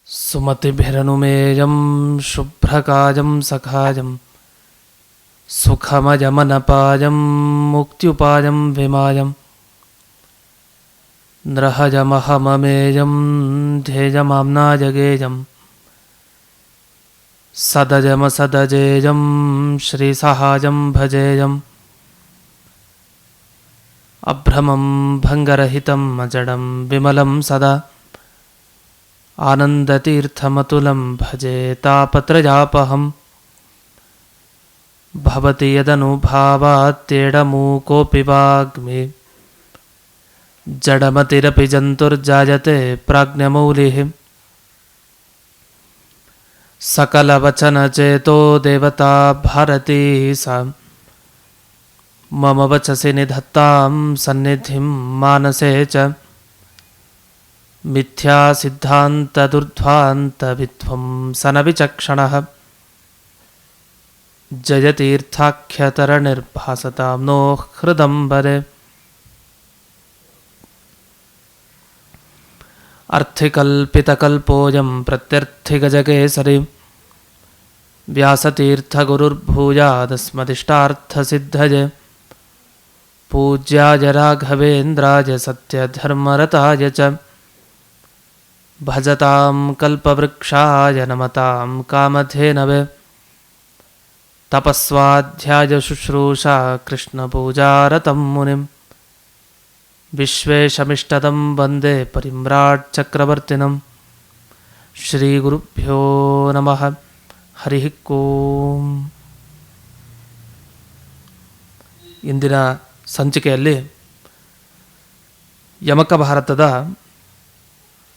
ಸುಮತಿಭಿರನುಮೇಯಂ ಶುಭ್ರಕಾಯಂ ಸಖಾಯಂ ಸುಖಮಯಮನಪಾಯಂ ಮುಕ್ತ್ಯುಪಾಯಂ ವಿಮಾಯಂ ನೃಹಜಮಹಮಮೇಯಂ ಧ್ಯೇಯಮಾಮ್ನಾಯಗೇಯಂ ಸದಜಮಸದಜೇಯಂ ಶ್ರೀಸಹಾಯಂ ಭಜೇಯಂ ಅಭ್ರಮಂ ಭಂಗರಹಿತಂ ಅಜಡಂ ವಿಮಲಂ ಸದಾ ಆನಂದತೀರ್ಥಮತುಲಂ ಭಜೆ ತಾಪತ್ರಯಾಪಹಂ ಭವತಿ ಯದನುಭಾವಾತ್ಯೇಡಮೂಕೋಪಿ ವಾಗ್ಮಿ ಜಡಮತಿರಪಿ ಜಂತುರ್ಜಾಯತೆ ಪ್ರಾಜ್ಞಮೌಲಿಃ ಸಕಲವಚನಚೇತೋ ದೇವತಾ ಭಾರತೀ ಸಾ ಮಮ ವಚಸಿ ನಿಧತ್ತಾಂ ಸನ್ನಿಧಿಂ ಮಾನಸೇ ಚ ಮಿಥ್ಯಾ ಸಿದ್ಧಾಂತದುರ್ಧ್ವಾಂತ ವಿಧ್ವಂಸನ ವಿಚಕ್ಷಣಃ ಜಯತೀರ್ಥಾಖ್ಯತರನಿರ್ಭಾಸತಾಂ ನೋ ಹೃದಂಬರೆ ಅರ್ಥಿಕಲ್ಪಿತಕಲ್ಪೋಯಂ ಪ್ರತ್ಯರ್ಥಿಗಜಕೇಸರಿ ವ್ಯಾಸತೀರ್ಥಗುರುರ್ಭೂಯಾದಸ್ಮದಿಷ್ಟಾರ್ಥಸಿದ್ಧಯೇ ಪೂಜ್ಯಾಯ ರಾಘವೇಂದ್ರಾಯ ಸತ್ಯಧರ್ಮರತಾಯ ಚ ಭಜತಾಂ ಕಲ್ಪವೃಕ್ಷಾಯ ನಮತಾಂ ಕಾಮಧೇನವೇ ತಪಸ್ವಾಧ್ಯಾಯ ಶುಶ್ರೂಷಾ ಕೃಷ್ಣಪೂಜಾರತಂ ಮುನಿಂ ವಿಶ್ವೇಶಮಿಷ್ಟದಂ ವಂದೇ ಪರಿಮ್ರಾಟ್ ಚಕ್ರವರ್ತಿನಂ ಶ್ರೀಗುರುಭ್ಯೋ ನಮಃ ಹರಿ ಓಂ. ಇಂದಿನ ಸಂಚಿಕೆಯಲ್ಲಿ ಯಮಕ ಭಾರತದ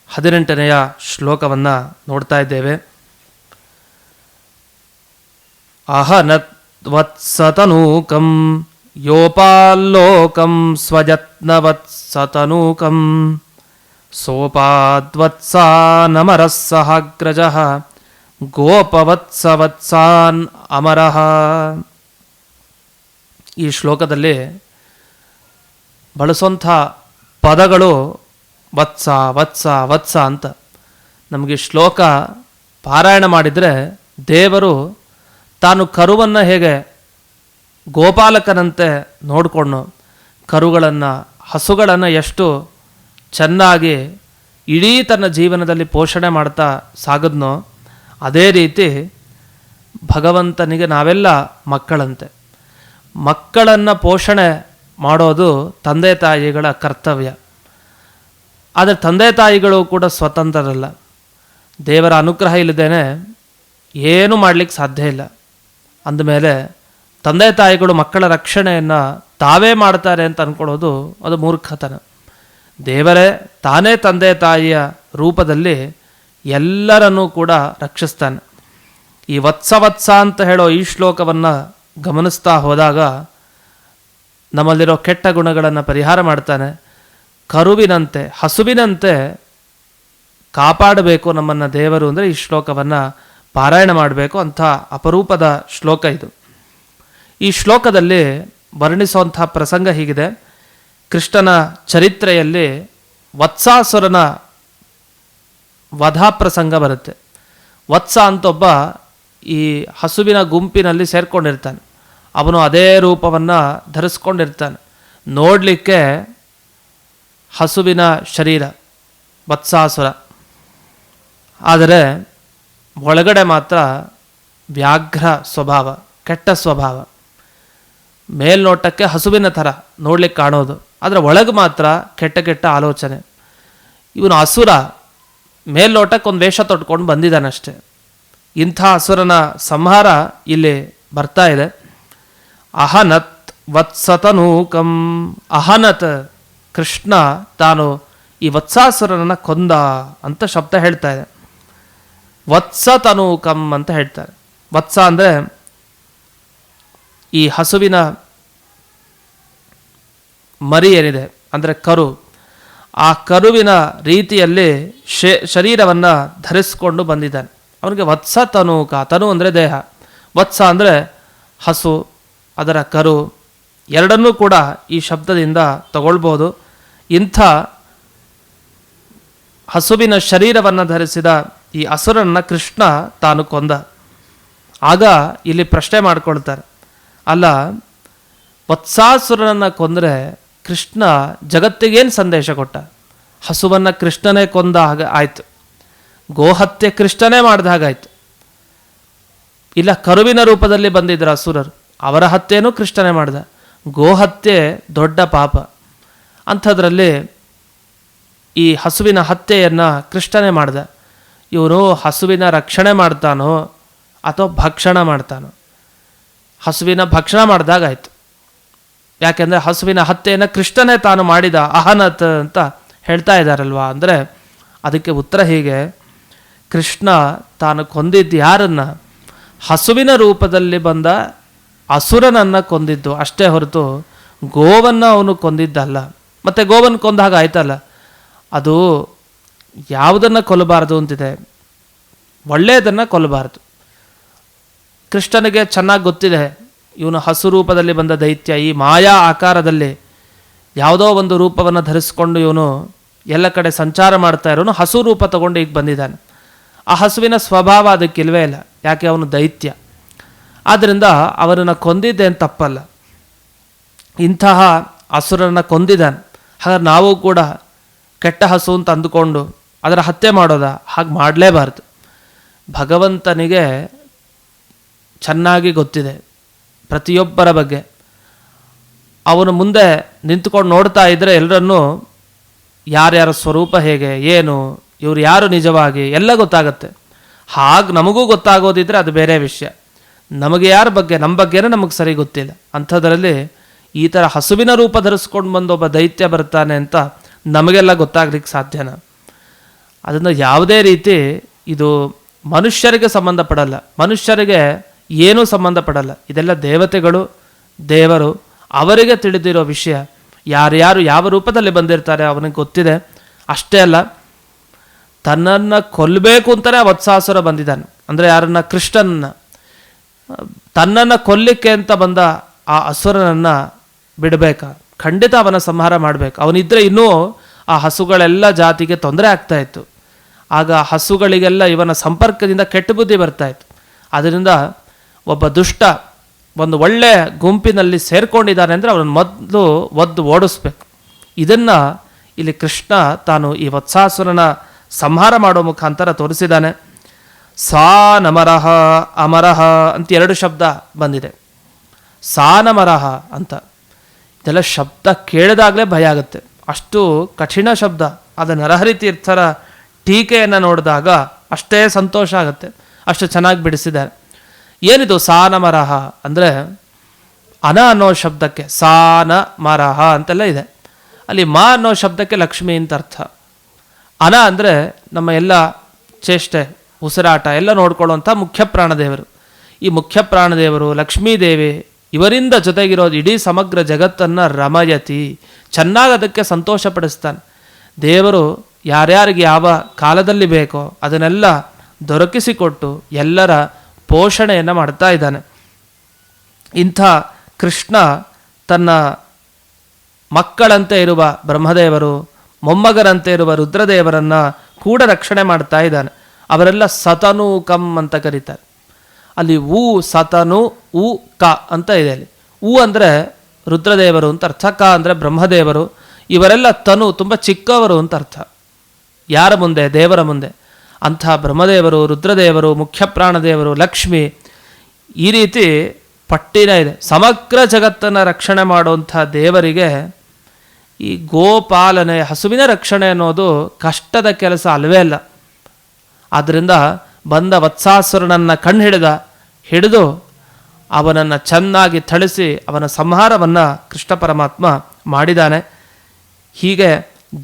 18ನೆಯ ಶ್ಲೋಕವನ್ನು ನೋಡ್ತಾ ಇದ್ದೇವೆ. ಅಹನತ್ವತ್ಸತನೂಕಂ ಯೋಪಾಲ್ಲೋಕಂ ಸ್ವಯತ್ನವತ್ಸತನೂಕಂ ಸೋಪಾದ್ವತ್ಸಾನಮರಃ ಸಹಾಗ್ರಜಃ ಗೋಪವತ್ಸವತ್ಸಾನ್ ಅಮರಃ. ಈ ಶ್ಲೋಕದಲ್ಲಿ ಬಳಸುವಂಥ ಪದಗಳು ವತ್ಸ ವತ್ಸ ವತ್ಸ ಅಂತ. ನಮಗೆ ಶ್ಲೋಕ ಪಾರಾಯಣ ಮಾಡಿದರೆ ದೇವರು ತಾನು ಕರುವನ್ನು ಹೇಗೆ ಗೋಪಾಲಕನಂತೆ ನೋಡಿಕೊಂಡು ಕರುಗಳನ್ನು ಹಸುಗಳನ್ನು ಎಷ್ಟು ಚೆನ್ನಾಗಿ ಇಡೀ ತನ್ನ ಜೀವನದಲ್ಲಿ ಪೋಷಣೆ ಮಾಡ್ತಾ ಸಾಗದ್ನೋ ಅದೇ ರೀತಿ ಭಗವಂತನಿಗೆ ನಾವೆಲ್ಲ ಮಕ್ಕಳಂತೆ. ಮಕ್ಕಳನ್ನು ಪೋಷಣೆ ಮಾಡೋದು ತಂದೆ ತಾಯಿಗಳ ಕರ್ತವ್ಯ. ಆದರೆ ತಂದೆ ತಾಯಿಗಳು ಕೂಡ ಸ್ವತಂತ್ರರಲ್ಲ. ದೇವರ ಅನುಗ್ರಹ ಇಲ್ಲದೇನೆ ಏನೂ ಮಾಡಲಿಕ್ಕೆ ಸಾಧ್ಯ ಇಲ್ಲ. ಅಂದಮೇಲೆ ತಂದೆ ತಾಯಿಗಳು ಮಕ್ಕಳ ರಕ್ಷಣೆಯನ್ನು ತಾವೇ ಮಾಡ್ತಾರೆ ಅಂತ ಅಂದ್ಕೊಳ್ಳೋದು ಅದು ಮೂರ್ಖತನ. ದೇವರೇ ತಾನೇ ತಂದೆ ತಾಯಿಯ ರೂಪದಲ್ಲಿ ಎಲ್ಲರನ್ನೂ ಕೂಡ ರಕ್ಷಿಸ್ತಾನೆ. ಈ ವತ್ಸ ವತ್ಸ ಅಂತ ಹೇಳೋ ಈ ಶ್ಲೋಕವನ್ನು ಗಮನಿಸ್ತಾ ಹೋದಾಗ ನಮ್ಮಲ್ಲಿರೋ ಕೆಟ್ಟ ಗುಣಗಳನ್ನು ಪರಿಹಾರ ಮಾಡ್ತಾನೆ. ಕರುವಿನಂತೆ ಹಸುವಿನಂತೆ ಕಾಪಾಡಬೇಕು ನಮ್ಮನ್ನು ದೇವರು ಅಂದರೆ ಈ ಶ್ಲೋಕವನ್ನು ಪಾರಾಯಣ ಮಾಡಬೇಕು. ಅಂಥ ಅಪರೂಪದ ಶ್ಲೋಕ ಇದು. ಈ ಶ್ಲೋಕದಲ್ಲಿ ವರ್ಣಿಸುವಂಥ ಪ್ರಸಂಗ ಹೀಗಿದೆ. ಕೃಷ್ಣನ ಚರಿತ್ರೆಯಲ್ಲಿ ವತ್ಸಾಸುರನ ವಧಾ ಪ್ರಸಂಗ ಬರುತ್ತೆ. ವತ್ಸ ಅಂತೊಬ್ಬ ಈ ಹಸುವಿನ ಗುಂಪಿನಲ್ಲಿ ಸೇರ್ಕೊಂಡಿರ್ತಾನೆ. ಅವನು ಅದೇ ರೂಪವನ್ನು ಧರಿಸ್ಕೊಂಡಿರ್ತಾನೆ. ನೋಡಲಿಕ್ಕೆ ಹಸುವಿನ ಶರೀರ ವತ್ಸಾಸುರ, ಆದರೆ ಒಳಗಡೆ ಮಾತ್ರ ವ್ಯಾಘ್ರ ಸ್ವಭಾವ, ಕೆಟ್ಟ ಸ್ವಭಾವ. ಮೇಲ್ನೋಟಕ್ಕೆ ಹಸುವಿನ ಥರ ನೋಡ್ಲಿಕ್ಕೆ ಕಾಣೋದು, ಆದರೆ ಒಳಗೆ ಮಾತ್ರ ಕೆಟ್ಟ ಕೆಟ್ಟ ಆಲೋಚನೆ. ಇವನು ಅಸುರ, ಮೇಲ್ನೋಟಕ್ಕೆ ಒಂದು ವೇಷ ತೊಟ್ಕೊಂಡು ಬಂದಿದ್ದಾನಷ್ಟೆ. ಇಂಥ ಅಸುರನ ಸಂಹಾರ ಇಲ್ಲಿ ಬರ್ತಾ ಇದೆ. ಅಹನತ್ ವತ್ಸತನೂಕಂ. ಅಹನತ್ ಕೃಷ್ಣ ತಾನು ಈ ವತ್ಸಾಸುರನನ್ನು ಕೊಂದ ಅಂತ ಶಬ್ದ ಹೇಳ್ತಾ ಇದೆ. ವತ್ಸತನೂಕಂ ಅಂತ ಹೇಳ್ತಾರೆ. ವತ್ಸ ಅಂದರೆ ಈ ಹಸುವಿನ ಮರಿ ಏನಿದೆ ಅಂದರೆ ಕರು, ಆ ಕರುವಿನ ರೀತಿಯಲ್ಲಿ ಶರೀರವನ್ನು ಧರಿಸ್ಕೊಂಡು ಬಂದಿದ್ದಾನೆ. ಅವನಿಗೆ ವತ್ಸ ತನೂಕ. ತನು ಅಂದರೆ ದೇಹ, ವತ್ಸ ಅಂದರೆ ಹಸು, ಅದರ ಕರು, ಎರಡನ್ನೂ ಕೂಡ ಈ ಶಬ್ದದಿಂದ ತಗೊಳ್ಬೋದು. ಇಂಥ ಹಸುವಿನ ಶರೀರವನ್ನು ಧರಿಸಿದ ಈ ಅಸುರನ್ನ ಕೃಷ್ಣ ತಾನು ಕೊಂದ. ಆಗ ಇಲ್ಲಿ ಪ್ರಶ್ನೆ ಮಾಡ್ಕೊಳ್ತಾರೆ, ಅಲ್ಲ ವತ್ಸಾಸುರನನ್ನು ಕೊಂದರೆ ಕೃಷ್ಣ ಜಗತ್ತಿಗೇನು ಸಂದೇಶ ಕೊಟ್ಟ? ಹಸುವನ್ನು ಕೃಷ್ಣನೇ ಕೊಂದ ಹಾಗೆ ಆಯಿತು, ಗೋಹತ್ಯೆ ಕೃಷ್ಣನೇ ಮಾಡಿದ ಹಾಗಾಯಿತು. ಇಲ್ಲ, ಕರುವಿನ ರೂಪದಲ್ಲಿ ಬಂದಿದ್ರು ಅಸುರರು, ಅವರ ಹತ್ಯೆನೂ ಕೃಷ್ಣನೇ ಮಾಡಿದ. ಗೋಹತ್ಯೆ ದೊಡ್ಡ ಪಾಪ. ಅಂಥದ್ರಲ್ಲಿ ಈ ಹಸುವಿನ ಹತ್ಯೆಯನ್ನು ಕೃಷ್ಣನೇ ಮಾಡಿದ. ಇವನು ಹಸುವಿನ ರಕ್ಷಣೆ ಮಾಡ್ತಾನೋ ಅಥವಾ ಭಕ್ಷಣ ಮಾಡ್ತಾನೋ? ಹಸುವಿನ ಭಕ್ಷಣ ಮಾಡಿದಾಗಾಯ್ತು. ಯಾಕೆಂದರೆ ಹಸುವಿನ ಹತ್ಯೆಯನ್ನು ಕೃಷ್ಣನೇ ತಾನು ಮಾಡಿದ, ಅಹನತ್ ಅಂತ ಹೇಳ್ತಾ ಇದ್ದಾರಲ್ವಾ. ಅಂದರೆ ಅದಕ್ಕೆ ಉತ್ತರ ಹೀಗೆ, ಕೃಷ್ಣ ತಾನು ಕೊಂದಿದ್ದು ಯಾರನ್ನು? ಹಸುವಿನ ರೂಪದಲ್ಲಿ ಬಂದ ಅಸುರನನ್ನು ಕೊಂದಿದ್ದು ಅಷ್ಟೇ ಹೊರತು ಗೋವನ್ನು ಅವನು ಕೊಂದಿದ್ದಲ್ಲ. ಮತ್ತು ಗೋವನ್ನು ಕೊಂದ ಹಾಗೆ ಆಯ್ತಲ್ಲ, ಅದು ಯಾವುದನ್ನು ಕೊಲ್ಲಬಾರ್ದು ಅಂತಿದೆ, ಒಳ್ಳೆಯದನ್ನು ಕೊಲ್ಲಬಾರ್ದು. ಕೃಷ್ಣನಿಗೆ ಚೆನ್ನಾಗಿ ಗೊತ್ತಿದೆ, ಇವನು ಹಸು ರೂಪದಲ್ಲಿ ಬಂದ ದೈತ್ಯ, ಈ ಮಾಯಾ ಆಕಾರದಲ್ಲಿ ಯಾವುದೋ ಒಂದು ರೂಪವನ್ನು ಧರಿಸ್ಕೊಂಡು ಇವನು ಎಲ್ಲ ಕಡೆ ಸಂಚಾರ ಮಾಡ್ತಾ ಇರೋನು ಹಸು ರೂಪ ತಗೊಂಡು ಈಗ ಬಂದಿದ್ದಾನೆ. ಆ ಹಸುವಿನ ಸ್ವಭಾವ ಅದಕ್ಕಿಲ್ವೇ ಇಲ್ಲ, ಯಾಕೆ ಅವನು ದೈತ್ಯ. ಆದ್ದರಿಂದ ಅವರನ್ನು ಕೊಂದಿದ್ದೇನು ತಪ್ಪಲ್ಲ. ಇಂತಹ ಅಸುರನ್ನು ಕೊಂದಿದ್ದಾನೆ, ಹಾಗಾದ್ರೆ ನಾವು ಕೂಡ ಕೆಟ್ಟ ಹಸು ಅಂತ ಅಂದುಕೊಂಡು ಅದರ ಹತ್ಯೆ ಮಾಡೋದಾ? ಹಾಗೆ ಮಾಡಲೇಬಾರ್ದು. ಭಗವಂತನಿಗೆ ಚೆನ್ನಾಗಿ ಗೊತ್ತಿದೆ ಪ್ರತಿಯೊಬ್ಬರ ಬಗ್ಗೆ. ಅವನು ಮುಂದೆ ನಿಂತುಕೊಂಡು ನೋಡ್ತಾ ಇದ್ದರೆ ಎಲ್ಲರನ್ನೂ ಯಾರ್ಯಾರ ಸ್ವರೂಪ ಹೇಗೆ, ಏನು, ಇವರು ಯಾರು ನಿಜವಾಗಿ ಎಲ್ಲ ಗೊತ್ತಾಗತ್ತೆ. ಹಾಗೆ ನಮಗೂ ಗೊತ್ತಾಗೋದಿದ್ರೆ ಅದು ಬೇರೆ ವಿಷಯ. ನಮಗೆ ಯಾರ ಬಗ್ಗೆ, ನಮ್ಮ ಬಗ್ಗೆನೇ ನಮಗೆ ಸರಿ ಗೊತ್ತಿಲ್ಲ. ಅಂಥದ್ರಲ್ಲಿ ಈ ಥರ ಹಸುವಿನ ರೂಪ ಧರಿಸ್ಕೊಂಡು ಬಂದು ಒಬ್ಬ ದೈತ್ಯ ಬರ್ತಾನೆ ಅಂತ ನಮಗೆಲ್ಲ ಗೊತ್ತಾಗ್ಲಿಕ್ಕೆ ಸಾಧ್ಯನಾ? ಅದನ್ನು ಯಾವುದೇ ರೀತಿ ಇದು ಮನುಷ್ಯರಿಗೆ ಸಂಬಂಧಪಡಲ್ಲ, ಮನುಷ್ಯರಿಗೆ ಏನೂ ಸಂಬಂಧಪಡಲ್ಲ. ಇದೆಲ್ಲ ದೇವತೆಗಳು, ದೇವರು, ಅವರಿಗೆ ತಿಳಿದಿರೋ ವಿಷಯ. ಯಾರ್ಯಾರು ಯಾವ ರೂಪದಲ್ಲಿ ಬಂದಿರ್ತಾರೆ ಅವನಿಗೆ ಗೊತ್ತಿದೆ. ಅಷ್ಟೇ ಅಲ್ಲ, ತನ್ನನ್ನು ಕೊಲ್ಲಬೇಕು ಅಂತಲೇ ವತ್ಸಾಸುರ ಬಂದಿದ್ದಾನೆ. ಅಂದರೆ ಯಾರನ್ನ? ಕೃಷ್ಣನನ್ನ. ತನ್ನನ್ನು ಕೊಲ್ಲಿಕ್ಕೆ ಅಂತ ಬಂದ ಆ ಅಸುರನನ್ನು ಬಿಡಬೇಕಾ? ಖಂಡಿತ ಅವನ ಸಂಹಾರ ಮಾಡಬೇಕು. ಅವನಿದ್ದರೆ ಇನ್ನೂ ಆ ಹಸುಗಳೆಲ್ಲ ಜಾತಿಗೆ ತೊಂದರೆ ಆಗ್ತಾಯಿತ್ತು. ಆಗ ಹಸುಗಳಿಗೆಲ್ಲ ಇವನ ಸಂಪರ್ಕದಿಂದ ಕೆಟ್ಟ ಬುದ್ಧಿ ಬರ್ತಾಯಿತ್ತು. ಅದರಿಂದ ಒಬ್ಬ ದುಷ್ಟ ಒಂದು ಒಳ್ಳೆಯ ಗುಂಪಿನಲ್ಲಿ ಸೇರ್ಕೊಂಡಿದ್ದಾನೆ ಅಂದರೆ ಅವನನ್ನು ಮೊದಲು ಒದ್ದು ಓಡಿಸ್ಬೇಕು. ಇದನ್ನು ಇಲ್ಲಿ ಕೃಷ್ಣ ತಾನು ಈ ವತ್ಸಾಸುರನ ಸಂಹಾರ ಮಾಡೋ ಮುಖಾಂತರ ತೋರಿಸಿದ್ದಾನೆ. ಸಾನಮರಹ ಅಮರಹ ಅಂತ ಎರಡು ಶಬ್ದ ಬಂದಿದೆ. ಸಾನಮರಹ ಅಂತ, ಇದೆಲ್ಲ ಶಬ್ದ ಕೇಳಿದಾಗಲೇ ಭಯ ಆಗುತ್ತೆ, ಅಷ್ಟು ಕಠಿಣ ಶಬ್ದ. ಅದು ನರಹರಿ ತೀರ್ಥರ ಟೀಕೆಯನ್ನು ನೋಡಿದಾಗ ಅಷ್ಟೇ ಸಂತೋಷ ಆಗುತ್ತೆ, ಅಷ್ಟು ಚೆನ್ನಾಗಿ ಬಿಡಿಸಿದ್ದಾರೆ. ಏನಿದು ಸಾನಮರಹ ಅಂದರೆ? ಅನ ಅನ್ನೋ ಶಬ್ದಕ್ಕೆ ಸಾನ ಮರಹ ಅಂತೆಲ್ಲ ಇದೆ. ಅಲ್ಲಿ ಮಾ ಅನ್ನೋ ಶಬ್ದಕ್ಕೆ ಲಕ್ಷ್ಮಿ ಅಂತ ಅರ್ಥ. ಅನ ಅಂದರೆ ನಮ್ಮ ಎಲ್ಲ ಚೇಷ್ಟೆ, ಉಸಿರಾಟ ಎಲ್ಲ ನೋಡ್ಕೊಳ್ಳುವಂಥ ಮುಖ್ಯ ಪ್ರಾಣದೇವರು. ಈ ಮುಖ್ಯ ಪ್ರಾಣದೇವರು, ಲಕ್ಷ್ಮೀದೇವಿ, ಇವರಿಂದ ಜೊತೆಗಿರೋದು ಇಡೀ ಸಮಗ್ರ ಜಗತ್ತನ್ನು ರಮಯತಿ, ಚೆನ್ನಾಗಿ ಅದಕ್ಕೆ ಸಂತೋಷಪಡಿಸ್ತಾನೆ. ದೇವರು ಯಾರ್ಯಾರಿಗೆ ಯಾವ ಕಾಲದಲ್ಲಿ ಬೇಕೋ ಅದನ್ನೆಲ್ಲ ದೊರಕಿಸಿಕೊಟ್ಟು ಎಲ್ಲರ ಪೋಷಣೆಯನ್ನು ಮಾಡ್ತಾ ಇದ್ದಾನೆ. ಇಂಥ ಕೃಷ್ಣ ತನ್ನ ಮಕ್ಕಳಂತೆ ಇರುವ ಬ್ರಹ್ಮದೇವರು, ಮೊಮ್ಮಗರಂತೆ ಇರುವ ರುದ್ರದೇವರನ್ನು ಕೂಡ ರಕ್ಷಣೆ ಮಾಡ್ತಾ ಇದ್ದಾನೆ. ಅವರೆಲ್ಲ ಸತನು ಕಂ ಅಂತ ಕರೀತಾರೆ. ಅಲ್ಲಿ ಊ ಸತನು ಉ ಕ ಅಂತ ಇದೆ. ಅಲ್ಲಿ ಊ ಅಂದರೆ ರುದ್ರದೇವರು ಅಂತ ಅರ್ಥ, ಕ ಅಂದರೆ ಬ್ರಹ್ಮದೇವರು. ಇವರೆಲ್ಲ ತನು ತುಂಬ ಚಿಕ್ಕವರು ಅಂತ ಅರ್ಥ. ಯಾರ ಮುಂದೆ? ದೇವರ ಮುಂದೆ. ಅಂಥ ಬ್ರಹ್ಮದೇವರು, ರುದ್ರದೇವರು, ಮುಖ್ಯ ಪ್ರಾಣದೇವರು, ಲಕ್ಷ್ಮಿ, ಈ ರೀತಿ ಪಟ್ಟಿನ ಇದೆ. ಸಮಗ್ರ ಜಗತ್ತನ್ನು ರಕ್ಷಣೆ ಮಾಡುವಂಥ ದೇವರಿಗೆ ಈ ಗೋಪಾಲನೆ, ಹಸುವಿನ ರಕ್ಷಣೆ ಅನ್ನೋದು ಕಷ್ಟದ ಕೆಲಸ ಅಲ್ವೇ ಅಲ್ಲ. ಆದ್ದರಿಂದ ಬಂದ ವತ್ಸಾಸುರನನ್ನು ಹಿಡಿದು ಅವನನ್ನು ಚೆನ್ನಾಗಿ ಥಳಿಸಿ ಅವನ ಸಂಹಾರವನ್ನು ಕೃಷ್ಣ ಪರಮಾತ್ಮ ಮಾಡಿದ್ದಾನೆ. ಹೀಗೆ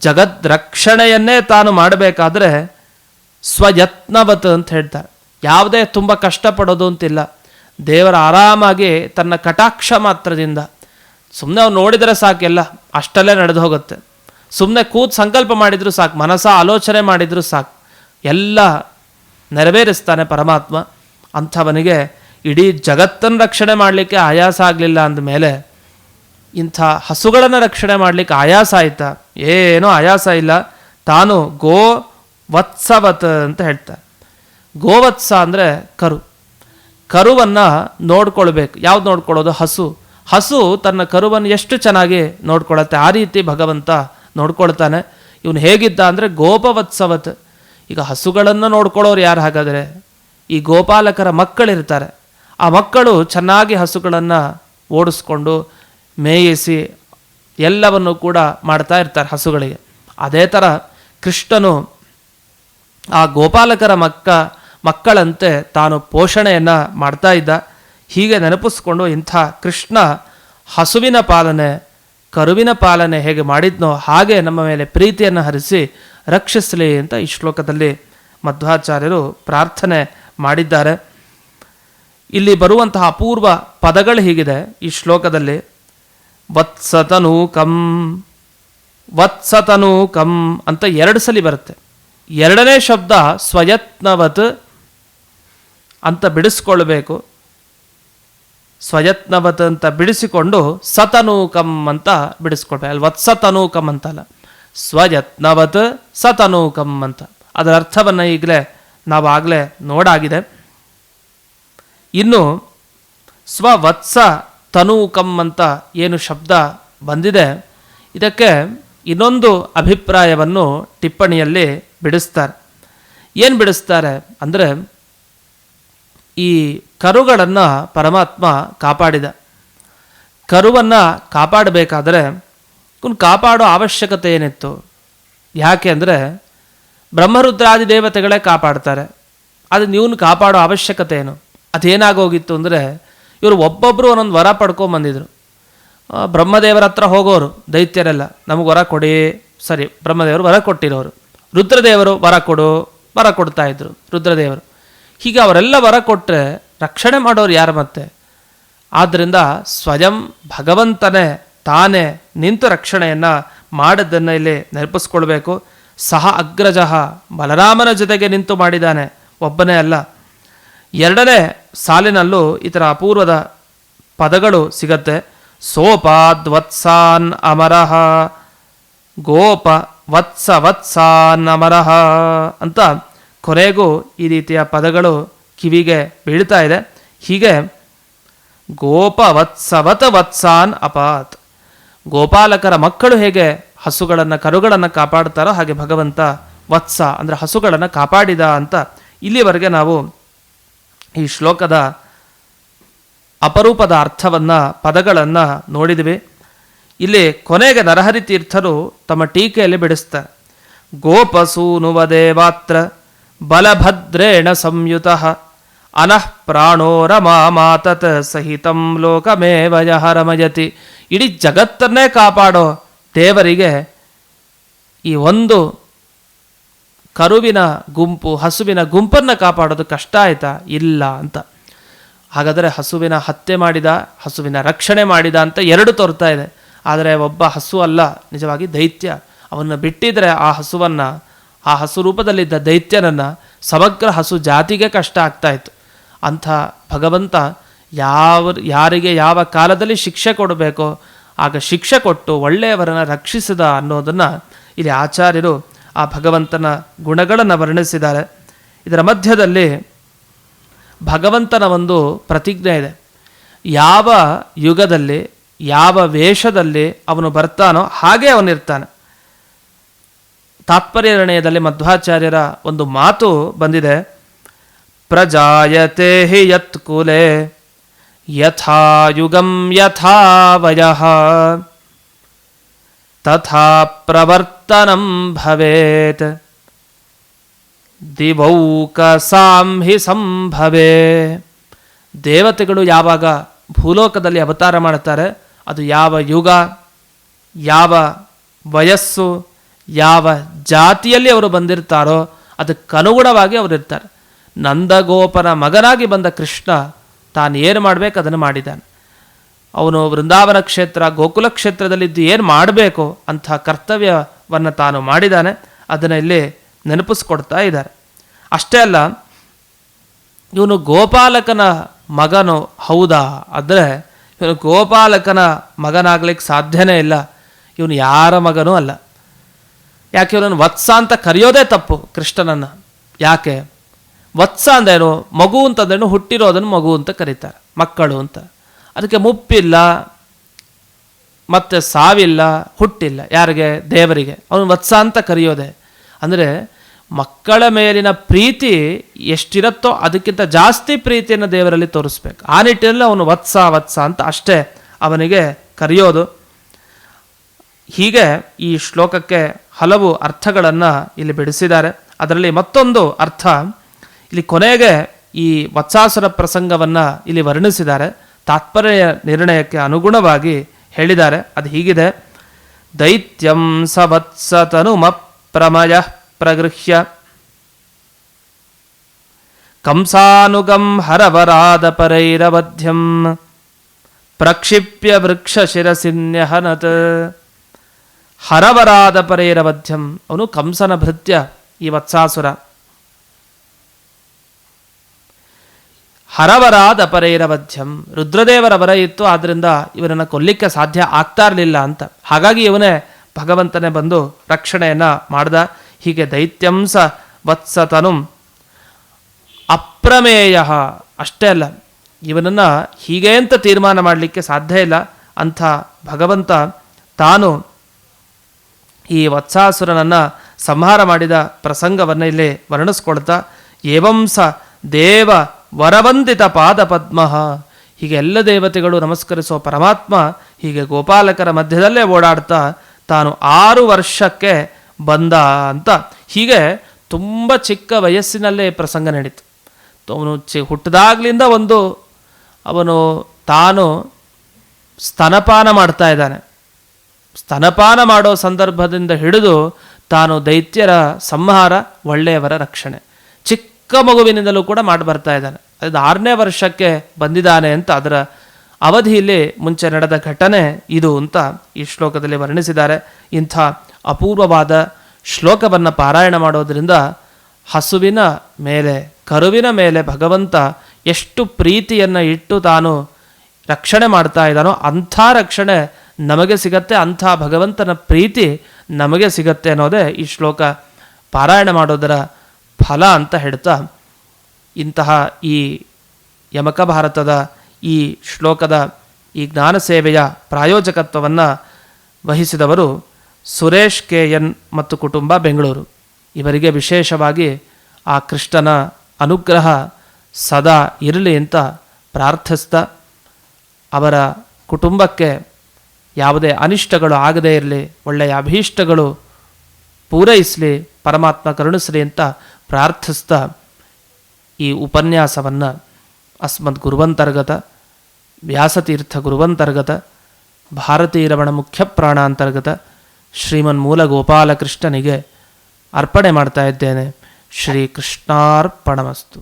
ಜಗದ್ರಕ್ಷಣೆಯನ್ನೇ ತಾನು ಮಾಡಬೇಕಾದ್ರೆ ಸ್ವಯತ್ನವತ್ ಅಂತ ಹೇಳ್ತಾರೆ. ಯಾವುದೇ ತುಂಬ ಕಷ್ಟಪಡೋದು ಅಂತಿಲ್ಲ. ದೇವರ ಆರಾಮಾಗಿ ತನ್ನ ಕಟಾಕ್ಷ ಮಾತ್ರದಿಂದ ಸುಮ್ಮನೆ ಅವ್ನು ನೋಡಿದರೆ ಸಾಕೆಲ್ಲ ಅಷ್ಟಲ್ಲೇ ನಡೆದು ಹೋಗುತ್ತೆ. ಸುಮ್ಮನೆ ಕೂತು ಸಂಕಲ್ಪ ಮಾಡಿದರೂ ಸಾಕು, ಮನಸ ಆಲೋಚನೆ ಮಾಡಿದರೂ ಸಾಕು, ಎಲ್ಲ ನೆರವೇರಿಸ್ತಾನೆ ಪರಮಾತ್ಮ. ಅಂಥವನಿಗೆ ಇಡೀ ಜಗತ್ತನ್ನು ರಕ್ಷಣೆ ಮಾಡಲಿಕ್ಕೆ ಆಯಾಸ ಆಗಲಿಲ್ಲ ಅಂದಮೇಲೆ ಇಂಥ ಹಸುಗಳನ್ನು ರಕ್ಷಣೆ ಮಾಡಲಿಕ್ಕೆ ಆಯಾಸ ಆಯಿತಾ? ಏನೂ ಆಯಾಸ ಇಲ್ಲ. ತಾನು ಗೋ ವತ್ಸವತ್ ಅಂತ ಹೇಳ್ತಾರೆ. ಗೋವತ್ಸ ಅಂದರೆ ಕರು. ಕರುವನ್ನು ನೋಡ್ಕೊಳ್ಬೇಕು. ಯಾವ್ದು ನೋಡ್ಕೊಳ್ಳೋದು? ಹಸು. ಹಸು ತನ್ನ ಕರುವನ್ನು ಎಷ್ಟು ಚೆನ್ನಾಗಿ ನೋಡ್ಕೊಳತ್ತೆ, ಆ ರೀತಿ ಭಗವಂತ ನೋಡ್ಕೊಳ್ತಾನೆ. ಇವನು ಹೇಗಿದ್ದ ಅಂದರೆ ಗೋಪವತ್ಸವತ್. ಈಗ ಹಸುಗಳನ್ನು ನೋಡ್ಕೊಳ್ಳೋರು ಯಾರು ಹಾಗಾದರೆ? ಈ ಗೋಪಾಲಕರ ಮಕ್ಕಳಿರ್ತಾರೆ. ಆ ಮಕ್ಕಳು ಚೆನ್ನಾಗಿ ಹಸುಗಳನ್ನು ಓಡಿಸ್ಕೊಂಡು ಮೇಯಿಸಿ ಎಲ್ಲವನ್ನು ಕೂಡ ಮಾಡ್ತಾ ಇರ್ತಾರೆ ಹಸುಗಳಿಗೆ. ಅದೇ ಥರ ಕೃಷ್ಣನು ಆ ಗೋಪಾಲಕರ ಮಕ್ಕಳಂತೆ ತಾನು ಪೋಷಣೆಯನ್ನು ಮಾಡ್ತಾ ಇದ್ದ. ಹೀಗೆ ನೆನಪಿಸ್ಕೊಂಡು ಇಂಥ ಕೃಷ್ಣ ಹಸುವಿನ ಪಾಲನೆ, ಕರುವಿನ ಪಾಲನೆ ಹೇಗೆ ಮಾಡಿದ್ನೋ ಹಾಗೆ ನಮ್ಮ ಮೇಲೆ ಪ್ರೀತಿಯನ್ನು ಹರಿಸಿ ರಕ್ಷಿಸಲಿ ಅಂತ ಈ ಶ್ಲೋಕದಲ್ಲಿ ಮಧ್ವಾಚಾರ್ಯರು ಪ್ರಾರ್ಥನೆ ಮಾಡಿದ್ದಾರೆ. ಇಲ್ಲಿ ಬರುವಂತಹ ಅಪೂರ್ವ ಪದಗಳು ಹೀಗಿದೆ ಈ ಶ್ಲೋಕದಲ್ಲಿ. ವತ್ಸತನೂಕಂ, ವತ್ಸತನೂಕಂ ಅಂತ 2 ಸಲ ಬರುತ್ತೆ. ಎರಡನೇ ಶಬ್ದ ಸ್ವಯತ್ನವತ್ ಅಂತ ಬಿಡಿಸ್ಕೊಳ್ಬೇಕು. ಸ್ವಯತ್ನವತ್ ಅಂತ ಬಿಡಿಸಿಕೊಂಡು ಸತನೂಕಂ ಅಂತ ಬಿಡಿಸ್ಕೊಳ್ಬೇಕು. ಅಲ್ಲಿ ವತ್ಸತನೂಕಂ ಅಂತಲ್ಲ, ಸ್ವಯತ್ನವತ್ ಸತನೂಕಂ ಅಂತ. ಅದರ ಅರ್ಥವನ್ನು ಈಗಲೇ ನಾವು ಆಗಲೇ ನೋಡಾಗಿದೆ. ಇನ್ನು ಸ್ವವತ್ಸ ತನೂಕಂ ಅಂತ ಏನು ಶಬ್ದ ಬಂದಿದೆ, ಇದಕ್ಕೆ ಇನ್ನೊಂದು ಅಭಿಪ್ರಾಯವನ್ನು ಟಿಪ್ಪಣಿಯಲ್ಲಿ ಬಿಡಿಸ್ತಾರೆ. ಏನು ಬಿಡಿಸ್ತಾರೆ ಅಂದರೆ, ಈ ಕರುಗಳನ್ನು ಪರಮಾತ್ಮ ಕಾಪಾಡಿದ. ಕರುವನ್ನು ಕಾಪಾಡಬೇಕಾದರೆ ಇವನು ಕಾಪಾಡೋ ಅವಶ್ಯಕತೆ ಏನಿತ್ತು? ಯಾಕೆ ಅಂದರೆ ಬ್ರಹ್ಮರುದ್ರಾದಿ ದೇವತೆಗಳೇ ಕಾಪಾಡ್ತಾರೆ. ಅದು ಇವನು ಕಾಪಾಡೋ ಅವಶ್ಯಕತೆ ಏನು? ಅದೇನಾಗೋಗಿತ್ತು ಅಂದರೆ, ಇವರು ಒಬ್ಬೊಬ್ಬರು ಒಂದೊಂದು ವರ ಪಡ್ಕೊಂಬಂದಿದ್ರು. ಬ್ರಹ್ಮದೇವರ ಹತ್ರ ಹೋಗೋರು ದೈತ್ಯರೆಲ್ಲ, ನಮಗೆ ವರ ಕೊಡಿ. ಸರಿ, ಬ್ರಹ್ಮದೇವರು ವರ ಕೊಟ್ಟಿರೋರು. ರುದ್ರದೇವರು ವರ ಕೊಡ್ತಾ ಇದ್ರು ರುದ್ರದೇವರು. ಹೀಗೆ ಅವರೆಲ್ಲ ವರ ಕೊಟ್ಟರೆ ರಕ್ಷಣೆ ಮಾಡೋರು ಯಾರು ಮತ್ತೆ? ಆದ್ದರಿಂದ ಸ್ವಯಂ ಭಗವಂತನೇ ತಾನೇ ನಿಂತು ರಕ್ಷಣೆಯನ್ನು ಮಾಡಿದ್ದನ್ನು ಇಲ್ಲಿ ನೆನಪಿಸ್ಕೊಳ್ಬೇಕು. ಸಹ ಅಗ್ರಜಃ, ಬಲರಾಮನ ಜೊತೆಗೆ ನಿಂತು ಮಾಡಿದ್ದಾನೆ, ಒಬ್ಬನೇ ಅಲ್ಲ. ಎರಡನೇ ಸಾಲಿನಲ್ಲೂ ಈ ಥರ ಅಪೂರ್ವದ ಪದಗಳು ಸಿಗತ್ತೆ. ಸೋಪಾದ್ವತ್ಸಾನ್ ಅಮರಃ, ಗೋಪ ವತ್ಸ ವತ್ಸಾನ್ ಅಮರಃ ಅಂತ ಕೊನೆಗೂ ಈ ರೀತಿಯ ಪದಗಳು ಕಿವಿಗೆ ಬೀಳ್ತಾ ಇದೆ. ಹೀಗೆ ಗೋಪ ವತ್ಸವತ್ ವತ್ಸಾನ್ ಅಪಾತ್, ಗೋಪಾಲಕರ ಮಕ್ಕಳು ಹೇಗೆ ಹಸುಗಳನ್ನು ಕರುಗಳನ್ನು ಕಾಪಾಡ್ತಾರೋ ಹಾಗೆ ಭಗವಂತ ವತ್ಸ ಅಂದರೆ ಹಸುಗಳನ್ನು ಕಾಪಾಡಿದ ಅಂತ ಇಲ್ಲಿವರೆಗೆ ನಾವು ಈ ಶ್ಲೋಕದ ಅಪರೂಪದ ಅರ್ಥವನ್ನು, ಪದಗಳನ್ನು ನೋಡಿದ್ವಿ. ಇಲ್ಲಿ ಕೊನೆಗೆ ನರಹರಿ ತೀರ್ಥರು ತಮ್ಮ ಟೀಕೆಯಲ್ಲಿ ಬಿಡಿಸ್ತಾರೆ. ಗೋಪಸೂನುವ ದೇವಾತ್ರ ಬಲಭದ್ರೇಣ ಸಂಯುತಃ ಅನಃ ಪ್ರಾಣೋ ರಮಾಮಾತತ್ ಸಹಿತಂ ಲೋಕಮೇವ ಯಃ ರಮಯತಿ. ಇಡೀ ಜಗತ್ತನ್ನೇ ಕಾಪಾಡೋ ದೇವರಿಗೆ ಈ ಒಂದು ಕರುವಿನ ಗುಂಪು, ಹಸುವಿನ ಗುಂಪನ್ನು ಕಾಪಾಡೋದು ಕಷ್ಟ ಆಯ್ತಾ? ಇಲ್ಲ ಅಂತ. ಹಾಗಾದರೆ ಹಸುವಿನ ಹತ್ಯೆ ಮಾಡಿದ, ಹಸುವಿನ ರಕ್ಷಣೆ ಮಾಡಿದ ಅಂತ ಎರಡು ತೋರ್ತಾ ಇದೆ. ಆದರೆ ಒಬ್ಬ ಹಸು ಅಲ್ಲ, ನಿಜವಾಗಿ ದೈತ್ಯ. ಅವನ್ನು ಬಿಟ್ಟಿದ್ರೆ ಆ ಹಸುವನ್ನು, ಆ ಹಸು ರೂಪದಲ್ಲಿದ್ದ ದೈತ್ಯನನ್ನು ಸಮಗ್ರ ಹಸು ಜಾತಿಗೆ ಕಷ್ಟ ಆಗ್ತಾಯಿತ್ತು. ಅಂಥ ಭಗವಂತ ಯಾರಿಗೆ ಯಾವ ಕಾಲದಲ್ಲಿ ಶಿಕ್ಷೆ ಕೊಡಬೇಕೋ ಆಗ ಶಿಕ್ಷೆ ಕೊಟ್ಟು ಒಳ್ಳೆಯವರನ್ನು ರಕ್ಷಿಸಿದ ಅನ್ನೋದನ್ನು ಇಲ್ಲಿ ಆಚಾರ್ಯರು ಆ ಭಗವಂತನ ಗುಣಗಳನ್ನು ವರ್ಣಿಸಿದ್ದಾರೆ. ಇದರ ಮಧ್ಯದಲ್ಲಿ ಭಗವಂತನ ಒಂದು ಪ್ರತಿಜ್ಞೆ ಇದೆ. ಯಾವ ಯುಗದಲ್ಲಿ, ಯಾವ ವೇಷದಲ್ಲಿ ಅವನು ಬರ್ತಾನೋ ಹಾಗೆ ಅವನಿರ್ತಾನೆ. ತಾತ್ಪರ್ಯ ನಿರ್ಣಯದಲ್ಲಿ ಮಧ್ವಾಚಾರ್ಯರ ಒಂದು ಮಾತು ಬಂದಿದೆ. ಪ್ರಜಾಯತೆ ಹಿ ಯತ್ ಕುಲೆ ಯಥಾ ಯುಗಂ ಯಥಾ ವಯಃ ತಥಾ ಪ್ರವರ್ತನಂ ಭವೇತ್ ದಿವೌಕಸಾಂ ಹಿ ಸಂಭವೇ. ದೇವತೆಗಳು ಯಾವಾಗ ಭೂಲೋಕದಲ್ಲಿ ಅವತಾರ ಮಾಡ್ತಾರೆ, ಅದು ಯಾವ ಯುಗ, ಯಾವ ವಯಸ್ಸು, ಯಾವ ಜಾತಿಯಲ್ಲಿ ಅವರು ಬಂದಿರ್ತಾರೋ ಅದಕ್ಕನುಗುಣವಾಗಿ ಅವರಿರ್ತಾರೆ. ನಂದಗೋಪನ ಮಗನಾಗಿ ಬಂದ ಕೃಷ್ಣ ತಾನು ಏನು ಮಾಡಬೇಕು ಅದನ್ನು ಮಾಡಿದ್ದಾನೆ. ಅವನು ವೃಂದಾವನ ಕ್ಷೇತ್ರ, ಗೋಕುಲ ಕ್ಷೇತ್ರದಲ್ಲಿದ್ದು ಏನು ಮಾಡಬೇಕು ಅಂಥ ಕರ್ತವ್ಯವನ್ನು ತಾನು ಮಾಡಿದ್ದಾನೆ. ಅದನ್ನು ಇಲ್ಲಿ ನೆನಪಿಸ್ಕೊಡ್ತಾ ಇದ್ದಾರೆ. ಅಷ್ಟೇ ಅಲ್ಲ, ಇವನು ಗೋಪಾಲಕನ ಮಗನು ಹೌದಾ ಅಂದರೆ ಇವನು ಗೋಪಾಲಕನ ಮಗನಾಗ್ಲಿಕ್ಕೆ ಸಾಧ್ಯನೇ ಇಲ್ಲ. ಇವನು ಯಾರ ಮಗನೂ ಅಲ್ಲ. ಯಾಕೆ ಇವನನ್ನು ವತ್ಸ ಅಂತ ಕರೆಯೋದೇ ತಪ್ಪು ಕೃಷ್ಣನನ್ನು. ಯಾಕೆ? ವತ್ಸ ಅಂದೇನು, ಮಗು ಅಂತಂದೇನು, ಹುಟ್ಟಿರೋದನ್ನು ಮಗು ಅಂತ ಕರೀತಾರೆ, ಮಕ್ಕಳು ಅಂತ. ಅದಕ್ಕೆ ಮುಪ್ಪಿಲ್ಲ, ಮತ್ತು ಸಾವಿಲ್ಲ, ಹುಟ್ಟಿಲ್ಲ. ಯಾರಿಗೆ? ದೇವರಿಗೆ. ಅವನು ವತ್ಸ ಅಂತ ಕರೆಯೋದೆ. ಅಂದರೆ ಮಕ್ಕಳ ಮೇಲಿನ ಪ್ರೀತಿ ಎಷ್ಟಿರುತ್ತೋ ಅದಕ್ಕಿಂತ ಜಾಸ್ತಿ ಪ್ರೀತಿಯನ್ನು ದೇವರಲ್ಲಿ ತೋರಿಸ್ಬೇಕು. ಆ ನಿಟ್ಟಿನಲ್ಲಿ ಅವನು ವತ್ಸ ವತ್ಸ ಅಂತ ಅಷ್ಟೇ ಅವನಿಗೆ ಕರೆಯೋದು. ಹೀಗೆ ಈ ಶ್ಲೋಕಕ್ಕೆ ಹಲವು ಅರ್ಥಗಳನ್ನು ಇಲ್ಲಿ ಬಿಡಿಸಿದ್ದಾರೆ. ಅದರಲ್ಲಿ ಮತ್ತೊಂದು ಅರ್ಥ ಇಲ್ಲಿ ಕೊನೆಗೆ ಈ ವತ್ಸಾಸುರ ಪ್ರಸಂಗವನ್ನು ಇಲ್ಲಿ ವರ್ಣಿಸಿದ್ದಾರೆ. ತಾತ್ಪರ್ಯ ನಿರ್ಣಯಕ್ಕೆ ಅನುಗುಣವಾಗಿ ಹೇಳಿದ್ದಾರೆ. ಅದು ಹೀಗಿದೆ: ದೈತ್ಯಂ ಸವತ್ಸತನುಮಪ್ರಮಯ ಪ್ರಗೃಹ್ಯ ಕಂಸಾನುಗಂ ಹರವರಾದ ಪರೈರವಧ್ಯಂ ಪ್ರಕ್ಷಿಪ್ಯ ವೃಕ್ಷ ಶಿರಸಿನ್ಯಹನತ್. ಹರವರಾದ ಪರೈರವಧ್ಯಂ, ಅವನು ಕಂಸನ ಭೃತ್ಯ ಈ ವತ್ಸಾಸುರ. ಹರವರಾದ ಪರೈರವಧ್ಯಂ, ರುದ್ರದೇವರ ವರ ಇತ್ತು, ಆದ್ದರಿಂದ ಇವರನ್ನು ಕೊಲ್ಲಿಕ್ಕೆ ಸಾಧ್ಯ ಆಗ್ತಾ ಇರಲಿಲ್ಲ ಅಂತ. ಹಾಗಾಗಿ ಇವನೇ ಭಗವಂತನೇ ಬಂದು ರಕ್ಷಣೆಯನ್ನು ಮಾಡ್ದ. ಹೀಗೆ ದೈತ್ಯಂಸ ವತ್ಸತನು ಅಪ್ರಮೇಯ, ಅಷ್ಟೇ ಅಲ್ಲ, ಇವನನ್ನು ಹೀಗೆ ಅಂತ ತೀರ್ಮಾನ ಮಾಡಲಿಕ್ಕೆ ಸಾಧ್ಯ ಇಲ್ಲ ಅಂಥ ಭಗವಂತ ತಾನು ಈ ವತ್ಸಾಸುರನನ್ನು ಸಂಹಾರ ಮಾಡಿದ ಪ್ರಸಂಗವನ್ನು ಇಲ್ಲಿ ವರ್ಣಿಸ್ಕೊಳ್ತಾ, ಏವಂಸ ದೇವ ವರವಂದಿತ ಪಾದ ಪದ್ಮ, ಹೀಗೆ ಎಲ್ಲ ದೇವತೆಗಳು ನಮಸ್ಕರಿಸುವ ಪರಮಾತ್ಮ ಹೀಗೆ ಗೋಪಾಲಕರ ಮಧ್ಯದಲ್ಲೇ ಓಡಾಡ್ತಾ ತಾನು 6 ವರ್ಷಕ್ಕೆ ಬಂದ ಅಂತ. ಹೀಗೆ ತುಂಬ ಚಿಕ್ಕ ವಯಸ್ಸಿನಲ್ಲೇ ಪ್ರಸಂಗ ನಡೀತು. ಅವನು ಹುಟ್ಟಿದಾಗ್ಲಿಂದ ಅವನು ತಾನು ಸ್ತನಪಾನ ಮಾಡ್ತಾ ಇದ್ದಾನೆ. ಸ್ತನಪಾನ ಮಾಡೋ ಸಂದರ್ಭದಿಂದ ಹಿಡಿದು ತಾನು ದೈತ್ಯರ ಸಂಹಾರ, ಒಳ್ಳೆಯವರ ರಕ್ಷಣೆ ಚಿಕ್ಕ ಮಗುವಿನಿಂದಲೂ ಕೂಡ ಮಾಡಿ ಬರ್ತಾ ಇದ್ದಾನೆ. ಅದು 6ನೇ ವರ್ಷಕ್ಕೆ ಬಂದಿದ್ದಾನೆ ಅಂತ ಅದರ ಅವಧಿಯಲ್ಲಿ ಮುಂಚೆ ನಡೆದ ಘಟನೆ ಇದು ಅಂತ ಈ ಶ್ಲೋಕದಲ್ಲಿ ವರ್ಣಿಸಿದ್ದಾರೆ. ಇಂಥ ಅಪೂರ್ವವಾದ ಶ್ಲೋಕವನ್ನು ಪಾರಾಯಣ ಮಾಡೋದರಿಂದ ಹಸುವಿನ ಮೇಲೆ, ಕರುವಿನ ಮೇಲೆ ಭಗವಂತ ಎಷ್ಟು ಪ್ರೀತಿಯನ್ನು ಇಟ್ಟು ತಾನು ರಕ್ಷಣೆ ಮಾಡ್ತಾ ಇದ್ದಾನೋ ಅಂಥ ರಕ್ಷಣೆ ನಮಗೆ ಸಿಗತ್ತೆ, ಅಂಥ ಭಗವಂತನ ಪ್ರೀತಿ ನಮಗೆ ಸಿಗತ್ತೆ ಅನ್ನೋದೇ ಈ ಶ್ಲೋಕ ಪಾರಾಯಣ ಮಾಡೋದರ ಫಲ ಅಂತ ಹೇಳ್ತಾ, ಇಂತಹ ಈ ಯಮಕ ಭಾರತದ ಈ ಶ್ಲೋಕದ ಈ ಜ್ಞಾನ ಸೇವೆಯ ಪ್ರಾಯೋಜಕತ್ವವನ್ನು ವಹಿಸಿದವರು ಸುರೇಶ್ KN ಮತ್ತು ಕುಟುಂಬ, ಬೆಂಗಳೂರು. ಇವರಿಗೆ ವಿಶೇಷವಾಗಿ ಆ ಕೃಷ್ಣನ ಅನುಗ್ರಹ ಸದಾ ಇರಲಿ ಅಂತ ಪ್ರಾರ್ಥಿಸ್ತಾ, ಅವರ ಕುಟುಂಬಕ್ಕೆ ಯಾವುದೇ ಅನಿಷ್ಟಗಳು ಆಗದೇ ಇರಲಿ, ಒಳ್ಳೆಯ ಅಭೀಷ್ಟಗಳು ಪೂರೈಸಲಿ, ಪರಮಾತ್ಮ ಕರುಣಿಸಲಿ ಅಂತ ಪ್ರಾರ್ಥಿಸ್ತಾ ಈ ಉಪನ್ಯಾಸವನ್ನು ಅಸ್ಮದ್ ಗುರುವಂತರ್ಗತ ವ್ಯಾಸತೀರ್ಥ ಗುರುವಂತರ್ಗತ ಭಾರತೀರಮಣ ಮುಖ್ಯ ಪ್ರಾಣಾಂತರ್ಗತ ಶ್ರೀಮನ್ ಮೂಲ ಗೋಪಾಲಕೃಷ್ಣನಿಗೆ ಅರ್ಪಣೆ ಮಾಡ್ತಾ ಇದ್ದೇನೆ. ಶ್ರೀ ಕೃಷ್ಣಾರ್ಪಣಮಸ್ತು.